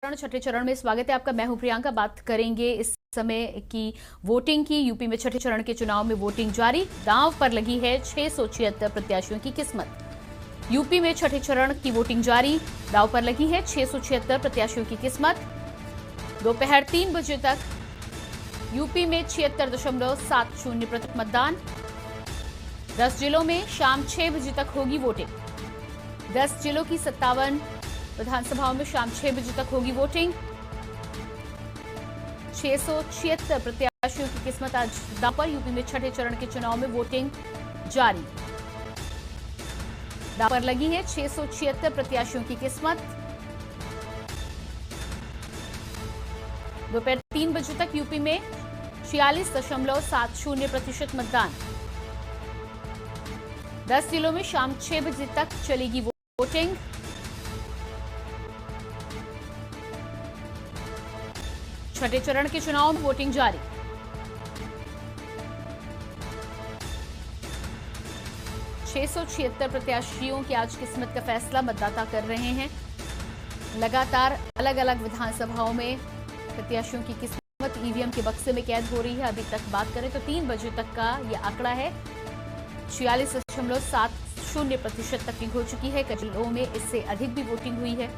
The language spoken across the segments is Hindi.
छठे चरण में स्वागत है आपका। मैं हूं प्रियंका। बात करेंगे इस समय की वोटिंग की। यूपी में छठे चरण के चुनाव में वोटिंग जारी, दांव पर लगी है 676 प्रत्याशियों की किस्मत। यूपी में छठे चरण की वोटिंग जारी, दांव पर लगी है 676 प्रत्याशियों की किस्मत। दोपहर 3 बजे तक यूपी में 76.70% मतदान। 10 जिलों में शाम 6 बजे तक होगी वोटिंग। 10 जिलों की 57 विधानसभाओं में शाम 6 बजे तक होगी वोटिंग। 676 प्रत्याशियों की किस्मत आज दांव पर। यूपी में छठे चरण के चुनाव में वोटिंग जारी, दांव पर लगी है 676 प्रत्याशियों की किस्मत। दोपहर 3 बजे तक यूपी में 46.70% मतदान। 10 जिलों में शाम 6 बजे तक चलेगी वोटिंग। छठे चरण के चुनाव में वोटिंग जारी। छह सौ 676 प्रत्याशियों की आज किस्मत का फैसला मतदाता कर रहे हैं। लगातार अलग अलग विधानसभाओं में प्रत्याशियों की किस्मत ईवीएम के बक्से में कैद हो रही है। अभी तक बात करें तो 3 बजे तक का यह आंकड़ा है। 46.70% तक हो चुकी है। कई जिलों में इससे अधिक भी वोटिंग हुई है।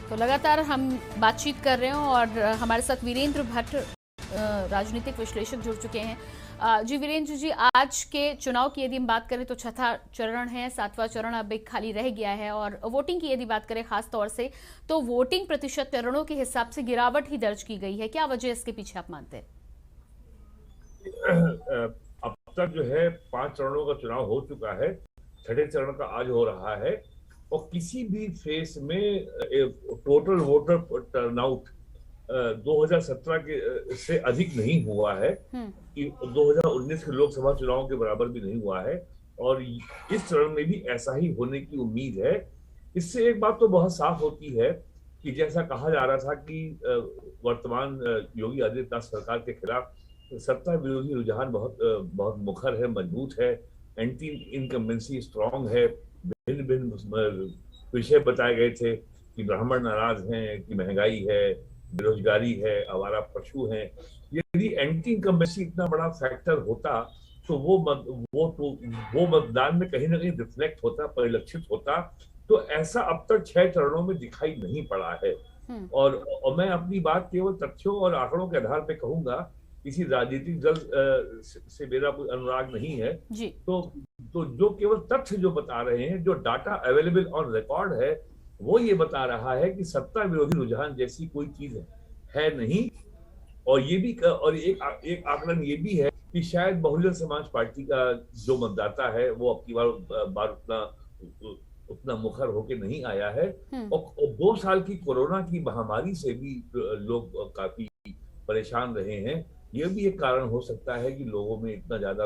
तो लगातार हम बातचीत कर रहे हैं और हमारे साथ वीरेंद्र भट्ट राजनीतिक विश्लेषक जुड़ चुके हैं। जी वीरेंद्र जी, आज के चुनाव की यदि हम बात करें तो छठा चरण है, 7वां चरण अब एक खाली रह गया है। और वोटिंग की यदि बात करें खास तौर से, तो वोटिंग प्रतिशत चरणों के हिसाब से गिरावट ही दर्ज की गई है। क्या वजह इसके पीछे आप मानते हैं? अब तक जो है 5 चरणों का चुनाव हो चुका है, छठे चरण का आज हो रहा है और किसी भी फेस में टोटल वोटर टर्नआउट 2017 के से अधिक नहीं हुआ है कि 2019 के लोकसभा चुनाव के बराबर भी नहीं हुआ है और इस चरण में भी ऐसा ही होने की उम्मीद है। इससे एक बात तो बहुत साफ होती है कि जैसा कहा जा रहा था कि वर्तमान योगी आदित्यनाथ सरकार के खिलाफ सत्ता विरोधी रुझान बहुत मुखर है, मजबूत है, एंटी इनकम्बेंसी स्ट्रांग है। भिन्न भिन्न विषय बताए गए थे कि ब्राह्मण नाराज हैं, कि महंगाई है, बेरोजगारी है, आवारा पशु हैं। यदि एंटी इनकम्बेंसी इतना बड़ा फैक्टर होता तो वो मतदान में कहीं ना कहीं रिफ्लेक्ट होता, परिलक्षित होता। तो ऐसा अब तक 6 चरणों में दिखाई नहीं पड़ा है। और मैं अपनी बात केवल तथ्यों और आंकड़ों के आधार पर कहूंगा, किसी राजनीतिक दल से मेरा कोई अनुराग नहीं है। तो जो केवल तथ्य जो बता रहे हैं, जो डाटा अवेलेबल ऑन रिकॉर्ड है, वो ये बता रहा है कि सत्ता विरोधी रुझान जैसी कोई चीज है नहीं। और ये भी और एक आकलन ये भी है कि शायद बहुजन समाज पार्टी का जो मतदाता है वो अब की बार उतना मुखर होके नहीं आया है। और 2 साल की कोरोना की महामारी से भी लोग काफी परेशान रहे हैं। ये भी एक कारण हो सकता है कि लोगों में इतना ज्यादा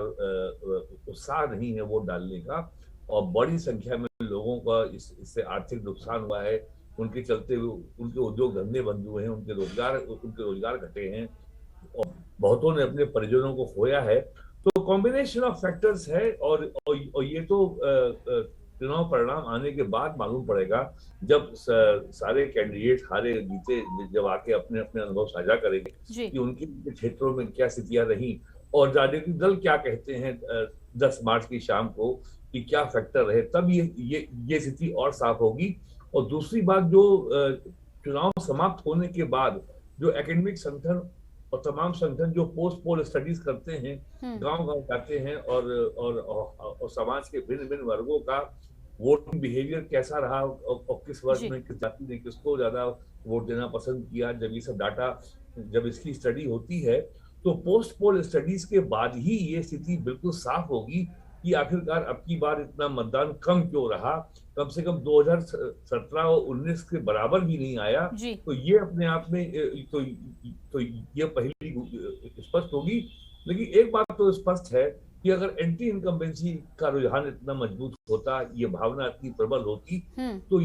उत्साह नहीं है वोट डालने का और बड़ी संख्या में लोगों का इससे आर्थिक नुकसान हुआ है। उनके चलते उनके उद्योग धंधे बंद हुए हैं, उनके रोजगार घटे हैं और बहुतों ने अपने परिजनों को खोया है। तो कॉम्बिनेशन ऑफ फैक्टर्स है और ये तो चुनाव परिणाम आने के बाद मालूम पड़ेगा, जब सारे कैंडिडेट हारे जीते जब आके अपने अपने अनुभव साझा करेंगे कि उनके क्षेत्रों में क्या स्थितियां रही और राजनीतिक दल क्या कहते हैं 10 मार्च की शाम को कि क्या फैक्टर रहे, तब ये स्थिति और साफ होगी। और दूसरी बात, जो चुनाव समाप्त होने के बाद जो एकेडमिक संगठन और तमाम संगठन जो पोस्ट पोल स्टडीज करते हैं, गांव-गांव जाते हैं और समाज के भिन्न भिन्न वर्गों का वोटिंग बिहेवियर कैसा रहा और किस वर्ग में किस जाति ने किसको ज्यादा वोट देना पसंद किया, जब ये सब डाटा, जब इसकी स्टडी होती है तो पोस्ट पोल स्टडीज के बाद ही ये स्थिति बिल्कुल साफ होगी कि आखिरकार अब की बार इतना मतदान कम क्यों रहा। कम से कम 2017 और 19 के बराबर भी नहीं आया। तो ये अपने आप में तो ये पहली स्पष्ट होगी। लेकिन एक बात तो स्पष्ट है कि अगर एंटी इनकम्बेंसी का रुझान इतना मजबूत होता, ये भावना इतनी प्रबल होती, तो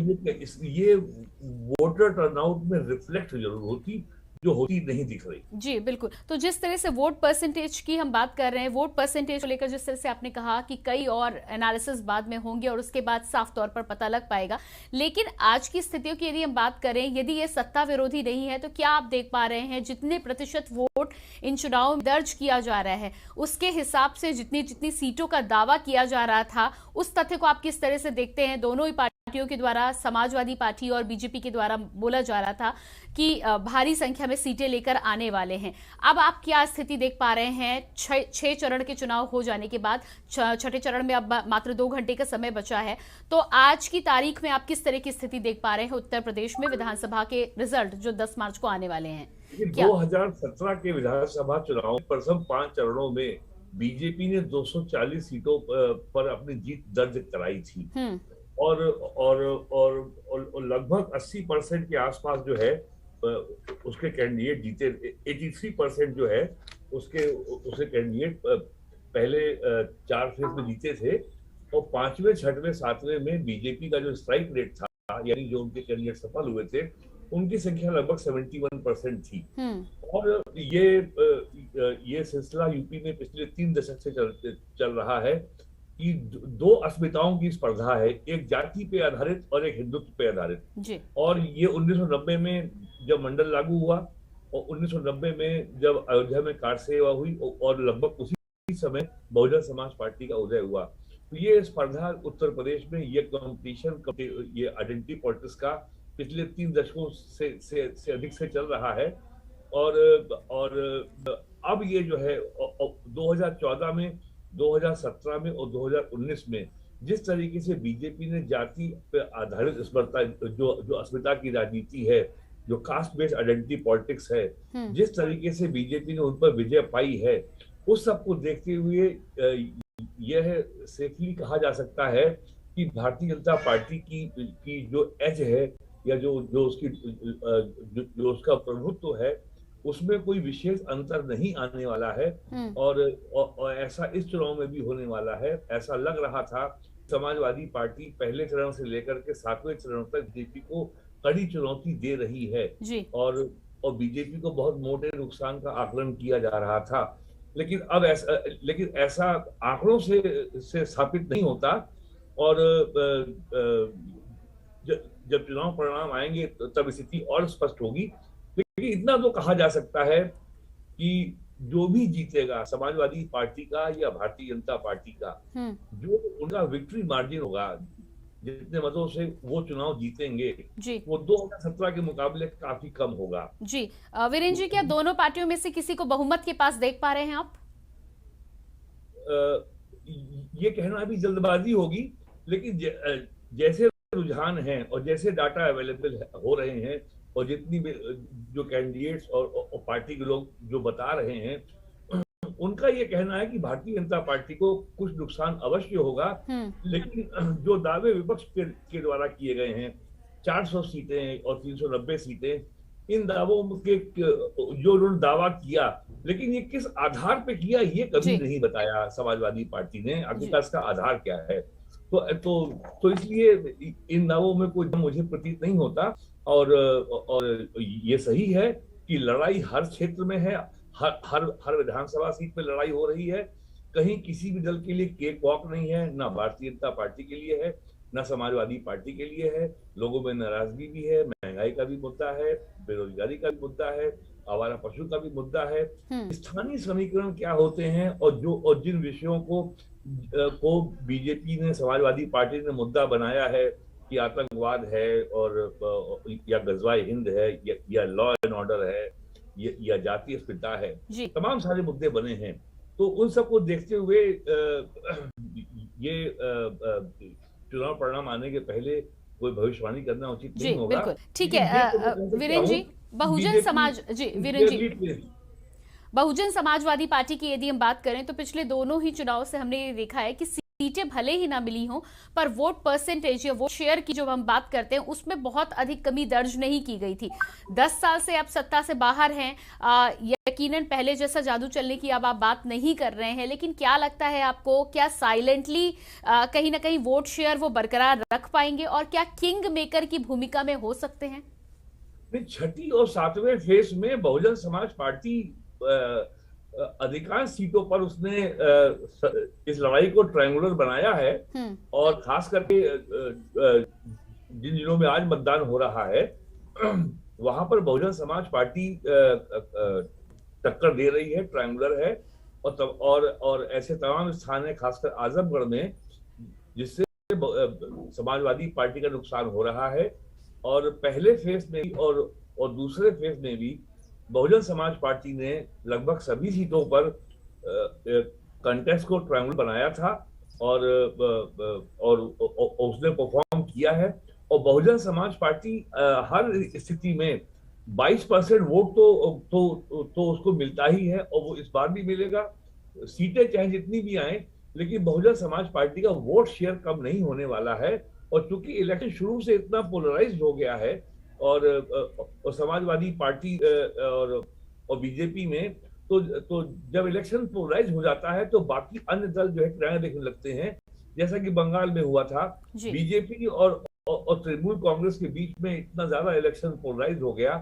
ये वोटर टर्नआउट में रिफ्लेक्ट जरूर होती, जो होती नहीं दिख रही। जी बिल्कुल। तो जिस तरह से वोट परसेंटेज की हम बात कर रहे हैं, वोट परसेंटेज को लेकर जिस तरह से आपने कहा कि कई और एनालिसिस बाद में होंगे और उसके बाद साफ तौर पर पता लग पाएगा, लेकिन आज की स्थितियों की यदि हम बात करें, यदि ये सत्ता विरोधी नहीं है, तो क्या आप देख पा रहे हैं जितने प्रतिशत वोट इन चुनाव में दर्ज किया जा रहा है, उसके हिसाब से जितनी जितनी सीटों का दावा किया जा रहा था, उस तथ्य को आप किस तरह से देखते हैं? दोनों ही पार्टियों के द्वारा, समाजवादी पार्टी और बीजेपी के द्वारा बोला जा रहा था कि भारी संख्या में सीटें लेकर आने वाले हैं। अब आप क्या स्थिति देख पा रहे हैं? 6 चरण के चुनाव हो जाने के बाद छठे चरण में अब मात्र 2 घंटे का समय बचा है, तो आज की तारीख में आप किस तरह की स्थिति देख पा रहे हैं उत्तर प्रदेश में विधानसभा के रिजल्ट जो 10 मार्च को आने वाले हैं? 2017 के विधानसभा चुनाव प्रथम 5 चरणों में बीजेपी ने 240 सीटों पर अपनी जीत दर्ज कराई थी, और लगभग 80% के आसपास जो है उसके कैंडिडेट जीते। 83% जो है उसके कैंडिडेट पहले 4 फेज में जीते थे, और 5वें, 6वें, 7वें में बीजेपी का जो स्ट्राइक रेट था, यानी जो उनके कैंडिडेट सफल हुए थे, उनकी संख्या लगभग 71% थी। और ये सिलसिला यूपी में पिछले 3 दशक से चल रहा है कि 2 अस्मिताओं की स्पर्धा है, एक जाति पे आधारित और एक हिंदुत्व पे आधारित। और ये 1990 में जब मंडल लागू हुआ, और 1990 में जब अयोध्या में कार सेवा हुई, और लगभग उसी समय बहुजन समाज पार्टी का उदय हुआ, तो ये स्पर्धा उत्तर प्रदेश में, ये कंपटीशन, ये आइडेंटिटी पॉलिटिक्स का पिछले 3 दशकों से अधिक से चल रहा है। और अब ये जो है 2014 में, 2017 में और 2019 में जिस तरीके से बीजेपी ने जाति पर आधारित जो अस्मिता की राजनीति है, जो कास्ट बेस्ड आइडेंटिटी पॉलिटिक्स है, जिस तरीके से बीजेपी ने उन पर विजय पाई है, उस सब को देखते हुए यह सेफली कहा जा सकता है कि भारतीय जनता पार्टी की जो एज है, या जो उसका प्रभुत्व है, उसमें कोई विशेष अंतर नहीं आने वाला है। और ऐसा इस चुनाव में भी होने वाला है। ऐसा लग रहा था, समाजवादी पार्टी पहले चरण से लेकर के 7वें चरण तक बीजेपी को कड़ी चुनौती दे रही है, और बीजेपी को बहुत मोटे नुकसान का आकलन किया जा रहा था। लेकिन ऐसा आंकड़ों से स्थापित नहीं होता, और जब चुनाव परिणाम आएंगे तब स्थिति और स्पष्ट होगी। लेकिन इतना तो कहा जा सकता है कि जो भी जीतेगा, समाजवादी पार्टी का या भारतीय जनता पार्टी का, जो उनका विक्ट्री मार्जिन होगा, जितने मतों से वो चुनाव जीतेंगे, वो 2017 के मुकाबले काफी कम होगा। जी वीरेंद्र जी, क्या दोनों पार्टियों में से किसी को बहुमत के पास देख पा रहे हैं आप? ये कहना अभी जल्दबाजी होगी, लेकिन जैसे रुझान हैं और जैसे डाटा अवेलेबल हो रहे हैं, और जितनी जो कैंडिडेट्स और पार्टी के लोग जो बता रहे हैं, उनका ये कहना है कि भारतीय जनता पार्टी को कुछ नुकसान अवश्य होगा। लेकिन जो दावे विपक्ष के द्वारा किए गए हैं, 400 सीटें और 390 सीटें, इन दावों के जो उन्होंने दावा किया, लेकिन ये किस आधार पे किया, ये कभी नहीं बताया समाजवादी पार्टी ने। आखिरकार इसका आधार क्या है? तो इसलिए इन दावों में कोई मुझे प्रतीत नहीं होता। और ये सही है कि लड़ाई हर क्षेत्र में है, हर विधानसभा सीट पे लड़ाई हो रही है। कहीं किसी भी दल के लिए केक वॉक नहीं है, ना भारतीय जनता पार्टी के लिए है, ना समाजवादी पार्टी के लिए है। लोगों में नाराजगी भी है, महंगाई का भी मुद्दा है, बेरोजगारी का भी मुद्दा है, आवारा पशु का भी मुद्दा है। स्थानीय समीकरण क्या होते हैं, और जिन विषयों को बीजेपी ने, समाजवादी पार्टी ने मुद्दा बनाया है कि आतंकवाद है, और या गजवाए हिंद है, या लॉ एंड ऑर्डर है, या जातीय अस्मिता है, तमाम सारे मुद्दे बने हैं। तो उन सबको देखते हुए ये चुनाव परिणाम आने के पहले कोई भविष्यवाणी करना उचित नहीं होगा। ठीक है वीरेंद्र जी, बहुजन समाजवादी पार्टी की यदि हम बात करें, तो पिछले दोनों ही चुनाव से हमने ये देखा है कि सीटें भले ही ना मिली हों, पर वोट परसेंटेज या वोट शेयर की जो हम बात करते हैं उसमें बहुत अधिक कमी दर्ज नहीं की गई थी। 10 साल से आप सत्ता से बाहर हैं, यकीनन पहले जैसा जादू चलने की अब आप बात नहीं कर रहे हैं, लेकिन क्या लगता है आपको, क्या साइलेंटली कहीं ना कहीं वोट शेयर वो बरकरार रख पाएंगे और क्या किंग मेकर की भूमिका में हो सकते हैं? छठी और सातवें फेज में बहुजन समाज पार्टी अधिकांश सीटों पर उसने इस लड़ाई को ट्रायंगुलर बनाया है। और खास करके जिन जिलों में आज मतदान हो रहा है वहां पर बहुजन समाज पार्टी टक्कर दे रही है, ट्रायंगुलर है। और ऐसे तमाम स्थान है, खासकर आजमगढ़ में, जिससे समाजवादी पार्टी का नुकसान हो रहा है। और पहले फेज में भी और दूसरे फेज में भी बहुजन समाज पार्टी ने लगभग सभी सीटों पर कंटेस्ट को ट्रायंगल बनाया था और उसने परफॉर्म किया है। और बहुजन समाज पार्टी हर स्थिति में 22% वोट तो उसको मिलता ही है और वो इस बार भी मिलेगा। सीटें चाहे जितनी भी आए, लेकिन बहुजन समाज पार्टी का वोट शेयर कम नहीं होने वाला है। और चूंकि इलेक्शन शुरू से इतना पोलराइज्ड हो गया है और समाजवादी पार्टी और बीजेपी में, तो जब इलेक्शन पोलराइज हो जाता है तो बाकी अन्य दल जो है किराया देखने लगते हैं, जैसा कि बंगाल में हुआ था। बीजेपी और तृणमूल कांग्रेस के बीच में इतना ज्यादा इलेक्शन पोलराइज हो गया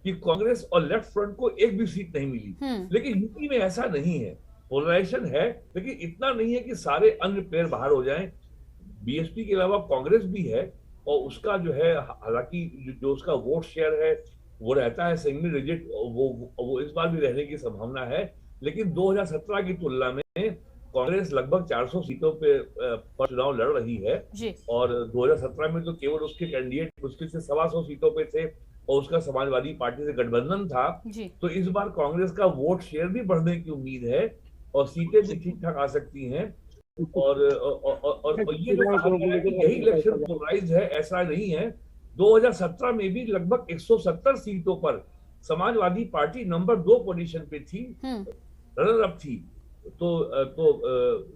कि कांग्रेस और लेफ्ट फ्रंट को एक भी सीट नहीं मिली। लेकिन यूपी में ऐसा नहीं है, पोलराइजेशन है, लेकिन इतना नहीं है कि सारे अन्य प्लेयर बाहर हो जाएं। बीएसपी के अलावा कांग्रेस भी है और उसका जो है, हालांकि जो उसका वोट शेयर है वो रहता है सिंगल डिजिट, वो इस बार भी रहने की संभावना है। लेकिन 2017 की तुलना में कांग्रेस लगभग 400 सीटों पर चुनाव लड़ रही है और 2017 में तो केवल उसके कैंडिडेट मुश्किल से 125 सीटों पे थे और उसका समाजवादी पार्टी से गठबंधन था। तो इस बार कांग्रेस का वोट शेयर भी बढ़ने की उम्मीद है और सीटें भी ठीक ठाक आ सकती हैं। और ये जो यही इलेक्शन पोलराइज है ऐसा नहीं है। 2017 में भी लगभग 170 सीटों पर समाजवादी पार्टी नंबर 2 पोजीशन पे थी, रनर अप थी। तो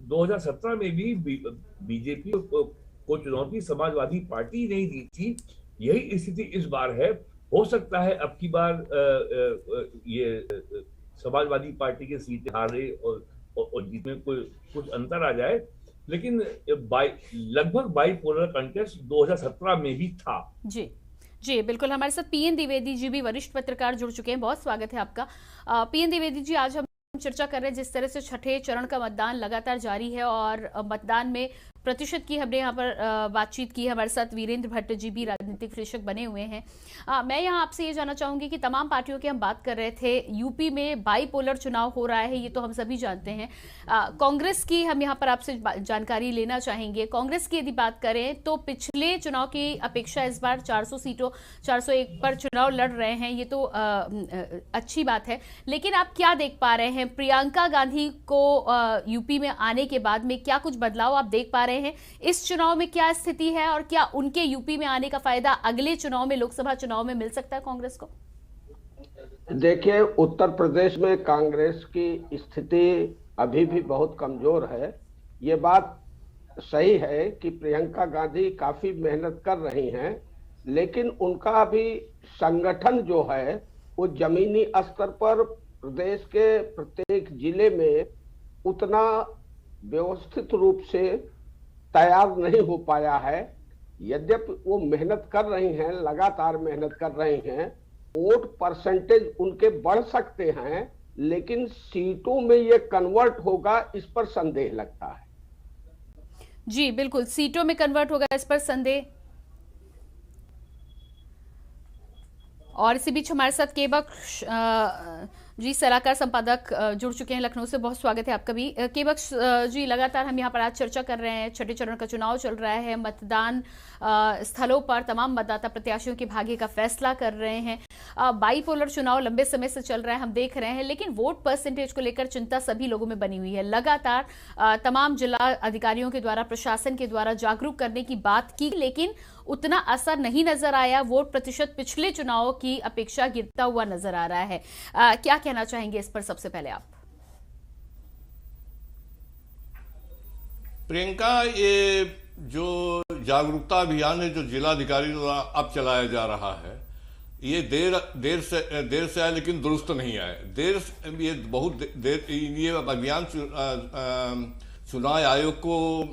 2017 में भी बीजेपी को चुनौती समाजवादी पार्टी नहीं दी थी। यही स्थिति इस बार है। हो सकता है अब की बार ये समाजवादी पार्टी के सीटें हारे और जिसमें कुछ अंतर आ जाए, लेकिन लगभग बाइपोलर कंटेस्ट 2017 में भी था। जी बिल्कुल। हमारे साथ पीएन द्विवेदी जी भी वरिष्ठ पत्रकार जुड़ चुके हैं, बहुत स्वागत है आपका। पीएन द्विवेदी जी, आज हम चर्चा कर रहे हैं जिस तरह से छठे चरण का मतदान लगातार जारी है और मतदान में प्रतिशत की हमने यहाँ पर बातचीत की। हमारे साथ वीरेंद्र भट्ट जी भी राजनीतिक विश्लेषक बने हुए हैं। मैं यहाँ आपसे ये जानना चाहूंगी कि तमाम पार्टियों के हम बात कर रहे थे, यूपी में बाइपोलर चुनाव हो रहा है, ये तो हम सभी जानते हैं। कांग्रेस की हम यहाँ पर आपसे जानकारी लेना चाहेंगे। कांग्रेस की यदि बात करें तो पिछले चुनाव की अपेक्षा इस बार 401 पर चुनाव लड़ रहे हैं, ये तो अच्छी बात है। लेकिन आप क्या देख पा रहे हैं, प्रियंका गांधी को यूपी में आने के बाद में क्या कुछ बदलाव आप देख पा रहे हैं? इस चुनाव में क्या स्थिति है और क्या उनके यूपी में आने का फायदा अगले चुनाव में, लोकसभा चुनाव में मिल सकता है कांग्रेस को? देखिए, उत्तर प्रदेश में कांग्रेस की स्थिति अभी भी बहुत कमजोर है। ये बात सही है कि प्रियंका गांधी काफी मेहनत कर रही हैं, लेकिन उनका अभी संगठन जो है वो जमीनी स्तर पर प्रदेश के प्रत्येक जिले में उतना व्यवस्थित रूप से तैयार नहीं हो पाया है। यद्यपि वो मेहनत कर रही हैं, लगातार मेहनत कर रही हैं, वोट परसेंटेज उनके बढ़ सकते हैं, लेकिन सीटों में ये कन्वर्ट होगा इस पर संदेह लगता है। जी बिल्कुल, सीटों में कन्वर्ट होगा इस पर संदेह। और इसी बीच हमारे साथ केबक्स जी सलाहकार संपादक जुड़ चुके हैं लखनऊ से, बहुत स्वागत है आपका भी। केबक्स जी, लगातार हम यहाँ पर आज चर्चा कर रहे हैं, छठे चरण का चुनाव चल रहा है, मतदान स्थलों पर तमाम मतदाता प्रत्याशियों के भाग्य का फैसला कर रहे हैं। बाइपोलर चुनाव लंबे समय से चल रहा है, हम देख रहे हैं, लेकिन वोट परसेंटेज को लेकर चिंता सभी लोगों में बनी हुई है। लगातार तमाम जिला अधिकारियों के द्वारा, प्रशासन के द्वारा जागरूक करने की बात की, लेकिन उतना असर नहीं नजर आया। वोट प्रतिशत पिछले चुनावों की अपेक्षा गिरता हुआ नजर आ रहा है। क्या कहना चाहेंगे इस पर सबसे पहले आप? प्रियंका, ये जो जागरूकता अभियान है जो जिलाधिकारी द्वारा अब चलाया जा रहा है, ये देर से आया लेकिन दुरुस्त नहीं आया। ये बहुत देर ये अभियान चुनाव आयोग को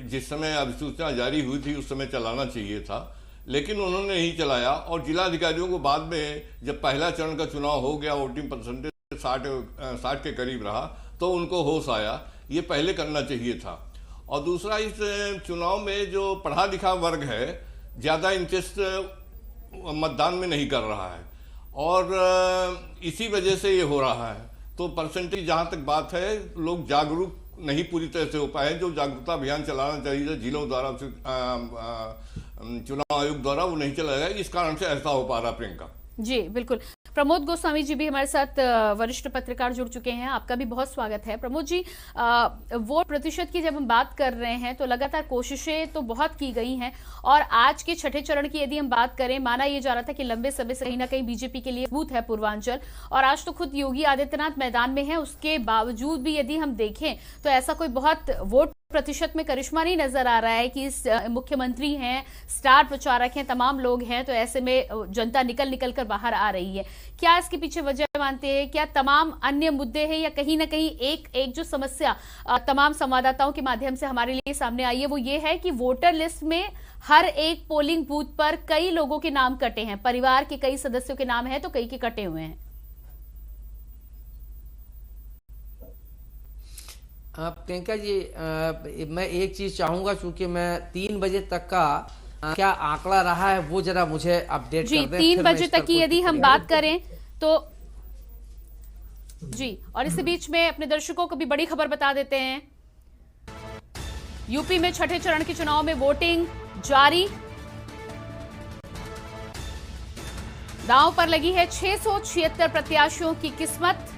जिस समय अधिसूचना जारी हुई थी उस समय चलाना चाहिए था, लेकिन उन्होंने नहीं चलाया। और जिलाधिकारियों को बाद में जब पहला चरण का चुनाव हो गया, वोटिंग परसेंटेज 60 के करीब रहा, तो उनको होश आया ये पहले करना चाहिए था। और दूसरा, इस चुनाव में जो पढ़ा लिखा वर्ग है ज़्यादा इंटरेस्ट मतदान में नहीं कर रहा है, और इसी वजह से ये हो रहा है। तो परसेंटेज जहाँ तक बात है, लोग जागरूक नहीं पूरी तरह से हो पाए। जो जागरूकता अभियान चलाना चाहिए जिलों द्वारा, चुनाव आयोग द्वारा, वो नहीं चलाया गया। इस कारण से ऐसा हो पा रहा। प्रियंका जी बिल्कुल। प्रमोद गोस्वामी जी भी हमारे साथ वरिष्ठ पत्रकार जुड़ चुके हैं, आपका भी बहुत स्वागत है। प्रमोद जी, वोट प्रतिशत की जब हम बात कर रहे हैं तो लगातार कोशिशें तो बहुत की गई हैं, और आज के छठे चरण की यदि हम बात करें, माना यह जा रहा था कि लंबे समय से कहीं ना कहीं बीजेपी के लिए बूथ है पूर्वांचल, और आज तो खुद योगी आदित्यनाथ मैदान में है, उसके बावजूद भी यदि हम देखें तो ऐसा कोई बहुत वोट प्रतिशत में करिश्मा नहीं नजर आ रहा है कि मुख्यमंत्री हैं, स्टार प्रचारक हैं, तमाम लोग हैं, तो ऐसे में जनता निकल कर बाहर आ रही है। क्या इसके पीछे वजह मानते हैं? क्या तमाम अन्य मुद्दे हैं, या कहीं ना कहीं एक जो समस्या तमाम संवाददाताओं के माध्यम से हमारे लिए सामने आई है, वो ये है कि वोटर लिस्ट में हर एक पोलिंग बूथ पर कई लोगों के नाम कटे हैं, परिवार के कई सदस्यों के नाम है तो कई के कटे हुए हैं। प्रियंका जी, मैं एक चीज चाहूंगा, चूंकि मैं 3 बजे तक का क्या आंकड़ा रहा है वो जरा मुझे अपडेट कर दें। 3 बजे तक की यदि हम बात करें तो जी, और इसी बीच में अपने दर्शकों को भी बड़ी खबर बता देते हैं। यूपी में छठे चरण के चुनाव में वोटिंग जारी, दांव पर लगी है 676 प्रत्याशियों की किस्मत।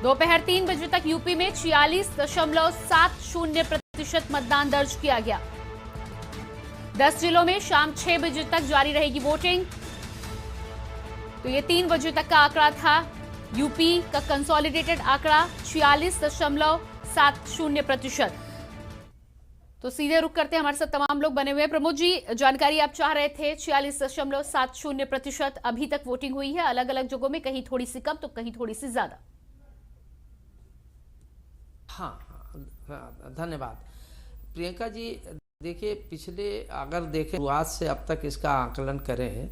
दोपहर 3 बजे तक यूपी में 46.70% मतदान दर्ज किया गया। 10 जिलों में शाम 6 बजे तक जारी रहेगी वोटिंग। तो ये 3 बजे तक का आंकड़ा था। यूपी का कंसोलिडेटेड आंकड़ा 46.70%। तो सीधे रुक करते हैं, हमारे साथ तमाम लोग बने हुए हैं। प्रमोद जी, जानकारी आप चाह रहे थे, 46.70% अभी तक वोटिंग हुई है, अलग अलग जगहों में, कहीं थोड़ी सी कम तो कहीं थोड़ी सी ज्यादा। हाँ, धन्यवाद प्रियंका जी। देखिए, अगर देखें शुरुआत से अब तक इसका आकलन करें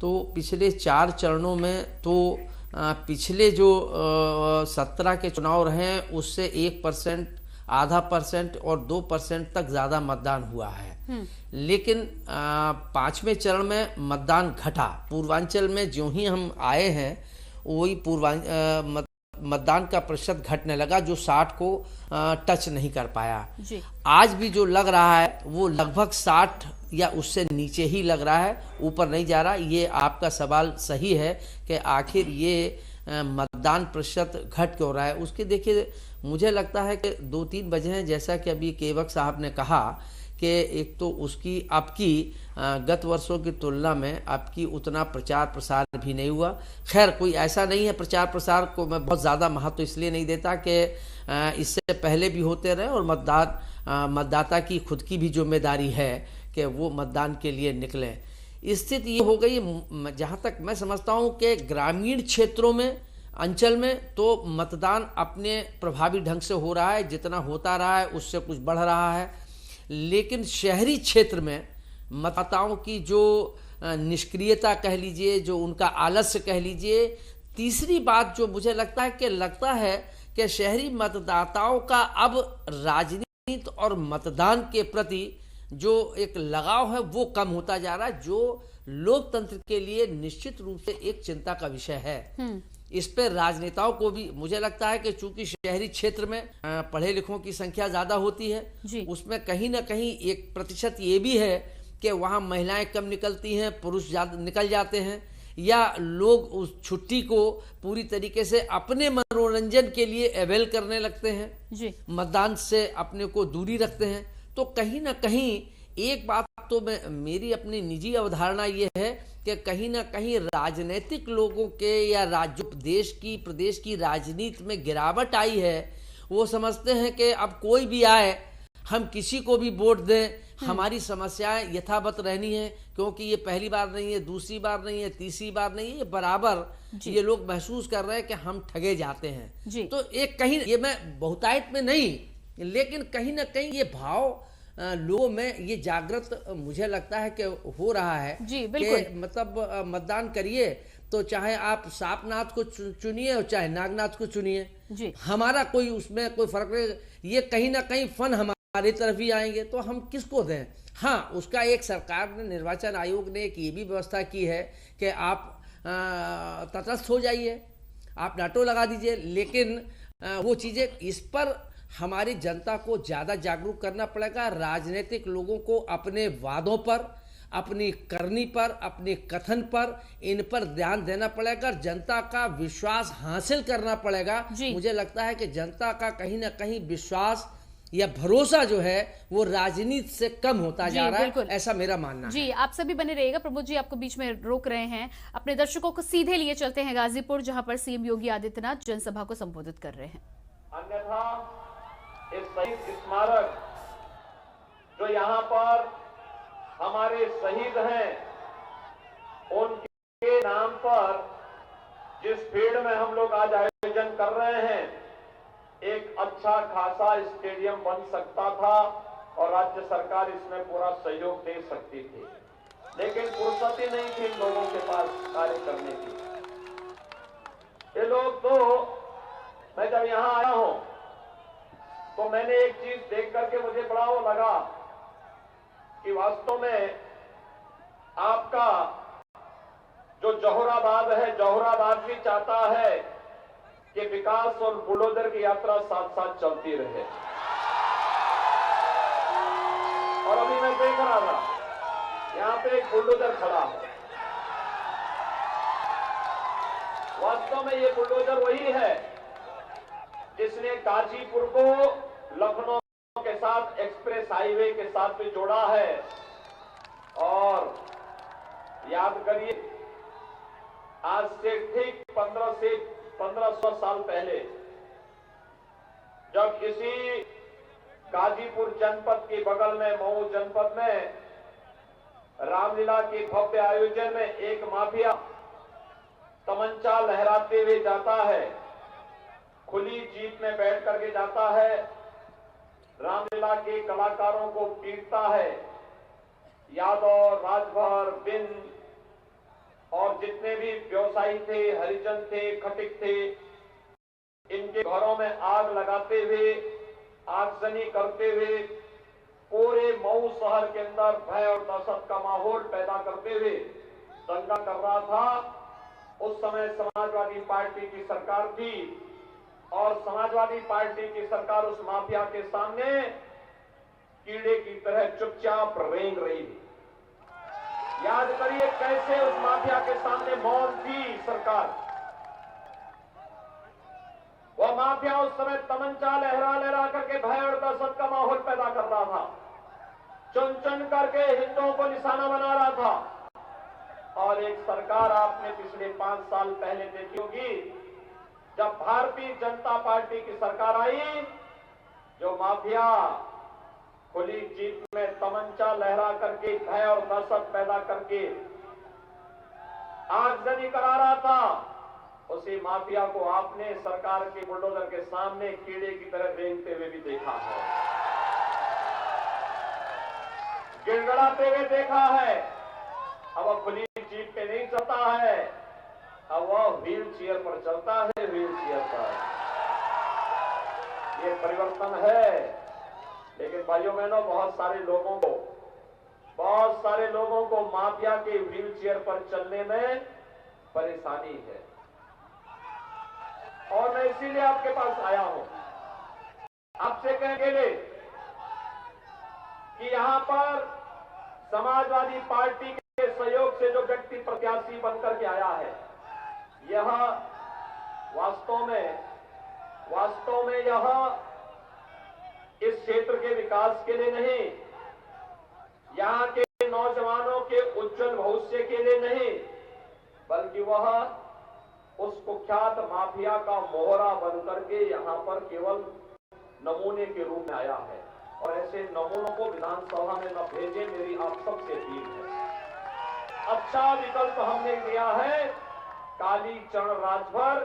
तो पिछले 4 चरणों में तो पिछले जो 17 के चुनाव रहे हैं उससे 1%, आधा % और 2% तक ज़्यादा मतदान हुआ है। लेकिन 5वें चरण में मतदान घटा। पूर्वांचल में जो ही हम आए हैं वही मतदान का प्रतिशत घटने लगा, जो 60 को टच नहीं कर पाया जी। आज भी जो लग रहा है वो लगभग 60 या उससे नीचे ही लग रहा है, ऊपर नहीं जा रहा। ये आपका सवाल सही है कि आखिर ये मतदान प्रतिशत घट क्यों रहा है। उसके देखिए, मुझे लगता है कि 2-3 वजह हैं, जैसा कि अभी केवक साहब ने कहा कि एक तो उसकी आपकी गत वर्षों की तुलना में आपकी उतना प्रचार प्रसार भी नहीं हुआ। खैर, कोई ऐसा नहीं है, प्रचार प्रसार को मैं बहुत ज़्यादा महत्व इसलिए नहीं देता कि इससे पहले भी होते रहे, और मतदाता की खुद की भी जिम्मेदारी है कि वो मतदान के लिए निकलें। स्थिति ये हो गई, जहाँ तक मैं समझता हूँ कि ग्रामीण क्षेत्रों में, अंचल में तो मतदान अपने प्रभावी ढंग से हो रहा है, जितना होता रहा है उससे कुछ बढ़ रहा है। लेकिन शहरी क्षेत्र में मतदाताओं की जो निष्क्रियता कह लीजिए, जो उनका आलस्य कह लीजिए, तीसरी बात जो मुझे लगता है कि शहरी मतदाताओं का अब राजनीति और मतदान के प्रति जो एक लगाव है वो कम होता जा रहा है, जो लोकतंत्र के लिए निश्चित रूप से एक चिंता का विषय है। इस पर राजनेताओं को भी मुझे लगता है कि चूंकि शहरी क्षेत्र में पढ़े लिखों की संख्या ज्यादा होती है, उसमें कहीं ना कहीं 1% ये भी है कि वहाँ महिलाएं कम निकलती हैं, पुरुष ज्यादा निकल जाते हैं, या लोग उस छुट्टी को पूरी तरीके से अपने मनोरंजन के लिए अवेल करने लगते हैं, मतदान से अपने को दूरी रखते हैं। तो कहीं ना कहीं एक बात तो मेरी अपनी निजी अवधारणा ये है कि कहीं ना कहीं राजनीतिक लोगों के या प्रदेश की राजनीति में गिरावट आई है, वो समझते हैं कि अब कोई भी आए, हम किसी को भी वोट दें, हमारी समस्याएं यथावत रहनी है, क्योंकि ये पहली बार नहीं है, दूसरी बार नहीं है, तीसरी बार नहीं है, ये बराबर ये लोग महसूस कर रहे हैं कि हम ठगे जाते हैं। तो एक कहीं, ये मैं बहुतायत में नहीं, लेकिन कहीं ना कहीं ये भाव लोगों में ये जागृत मुझे लगता है कि हो रहा है कि मतलब मतदान करिए तो चाहे आप सापनाथ को चुनिए और चाहे नागनाथ को चुनिए, हमारा कोई उसमें कोई फर्क नहीं। ये कहीं ना कहीं फन हमारी तरफ ही आएंगे तो हम किसको दें। हाँ, उसका एक सरकार ने, निर्वाचन आयोग ने एक ये भी व्यवस्था की है कि आप तटस्थ हो जाइए, आप नाटो लगा दीजिए, लेकिन वो चीज़ें, इस पर हमारी जनता को ज़्यादा जागरूक करना पड़ेगा। राजनीतिक लोगों को अपने वादों पर, अपनी करनी पर, अपने कथन पर, इन पर ध्यान देना पड़ेगा, जनता का विश्वास हासिल करना पड़ेगा। मुझे लगता है कि जनता का कहीं ना कहीं विश्वास या भरोसा जो है वो राजनीति से कम होता जा रहा है, ऐसा मेरा मानना है। जी, आप सभी बने रहिएगा। प्रमोद जी आपको बीच में रोक रहे हैं, अपने दर्शकों को सीधे लिए चलते हैं गाजीपुर, जहां पर सीएम योगी आदित्यनाथ जनसभा को संबोधित कर रहे हैं। अन्यथा इस शहीद स्मारक जो यहाँ पर हमारे शहीद हैं, उनके नाम पर जिस फील्ड में हम लोग आज आयोजन कर रहे हैं, एक अच्छा खासा स्टेडियम बन सकता था और राज्य सरकार इसमें पूरा सहयोग दे सकती थी, लेकिन फुर्सत ही नहीं थी इन लोगों के पास कार्य करने की। ये लोग तो, मैं जब यहां आया हूं तो मैंने एक चीज देख करके मुझे बड़ा वो लगा कि वास्तव में आपका जो जौहराबाद है, जौहराबाद भी चाहता है कि विकास और बुलडोजर की यात्रा साथ साथ चलती रहे। और अभी मैं देख रहा था, यहां पे एक बुलडोजर खड़ा है। वास्तव में ये बुलडोजर वही है जिसने गाजीपुर को लखनऊ के साथ एक्सप्रेस हाईवे के साथ भी जोड़ा है। और याद करिए, आज से ठीक 1500 साल पहले जब इसी गाजीपुर जनपद के बगल में, मऊ जनपद में रामलीला के भव्य आयोजन में एक माफिया तमंचा लहराते हुए जाता है, खुली जीप में बैठ करके जाता है, रामलीला के कलाकारों को पीटता है। यादव, राजभर, बिंद और जितने भी व्यवसायी थे, हरिजन थे, खटिक थे, इनके घरों में आग लगाते हुए, आगजनी करते हुए पूरे मऊ शहर के अंदर भय और दहशत का माहौल पैदा करते हुए दंगा कर रहा था। उस समय समाजवादी पार्टी की सरकार थी और समाजवादी पार्टी की सरकार उस माफिया के सामने कीड़े की तरह चुपचाप रेंग रही थी। याद करिए कैसे उस माफिया के सामने मौन थी सरकार। वह माफिया उस समय तमंचा लहरा लहरा करके भय और दहशत का माहौल पैदा कर रहा था, चुन चुन करके हिंदुओं को निशाना बना रहा था। और एक सरकार आपने पिछले 5 साल पहले देखी होगी, जब भारतीय जनता पार्टी की सरकार आई, जो माफिया खुली जीप में तमंचा लहरा करके भय और दहशत पैदा करके आगजनी करा रहा था, उसी माफिया को आपने सरकार के बुलडोजर के सामने कीड़े की तरह रेंगते हुए भी देखा है, गिड़गड़ाते हुए देखा है। अब वह खुली जीप पे नहीं चलता है, अब वह व्हील चेयर पर चलता है, व्हील चेयर पर। ये परिवर्तन है। लेकिन भाइयों बहनों, बहुत सारे लोगों को माफिया के व्हील चेयर पर चलने में परेशानी है। और मैं इसीलिए आपके पास आया हूं, आपसे कहने के लिए कि यहां पर समाजवादी पार्टी के सहयोग से जो व्यक्ति प्रत्याशी बनकर के आया है, यह वास्तव में यह इस क्षेत्र के विकास के लिए नहीं, यहां के नौजवानों के उज्जवल भविष्य के लिए नहीं, बल्कि वह उस कुख्यात माफिया का मोहरा बनकर के यहां पर केवल नमूने के रूप में आया है और ऐसे नमूनों को विधानसभा में न भेजें, मेरी आप सबसे अपील है। अच्छा विकल्प हमने दिया है कालीचरण राजभर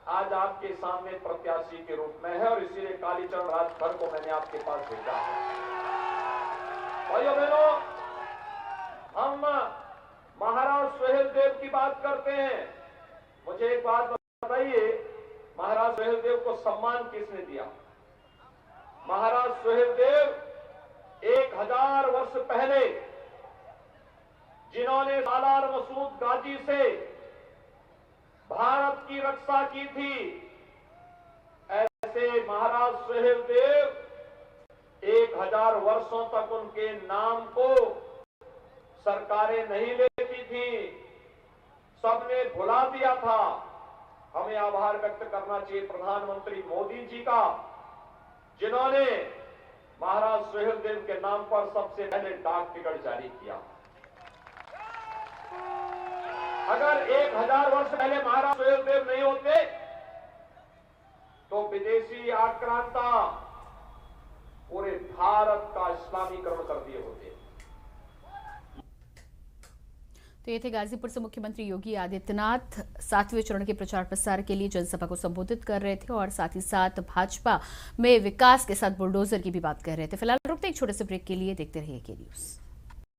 आज आपके सामने प्रत्याशी के रूप में है और इसीलिए कालीचरण राजभर को मैंने आपके पास भेजा है। भाइयों बहनों, हम महाराज सुहेलदेव की बात करते हैं। मुझे एक बात बताइए, महाराज सुहेलदेव को सम्मान किसने दिया? महाराज सुहेलदेव 1000 वर्ष पहले जिन्होंने सालार मसूद गाजी से भारत की रक्षा की थी, ऐसे महाराज सुहेलदेव 1000 वर्षों तक उनके नाम को सरकारें नहीं लेती थी, सबने भुला दिया था। हमें आभार व्यक्त करना चाहिए प्रधानमंत्री मोदी जी का, जिन्होंने महाराज सुहेलदेव के नाम पर सबसे पहले डाक टिकट जारी किया। अगर 1000 वर्ष पहले महाराज सुहेलदेव नहीं होते तो विदेशी आक्रांता पूरे भारत का इस्लामीकरण कर दिए होते। तो ये थे गाजीपुर से मुख्यमंत्री योगी आदित्यनाथ 7वें चरण के प्रचार प्रसार के लिए जनसभा को संबोधित कर रहे थे और साथ ही साथ भाजपा में विकास के साथ बुलडोजर की भी बात कर रहे थे। फिलहाल रुकते एक छोटे से ब्रेक के लिए, देखते रहिए के न्यूज।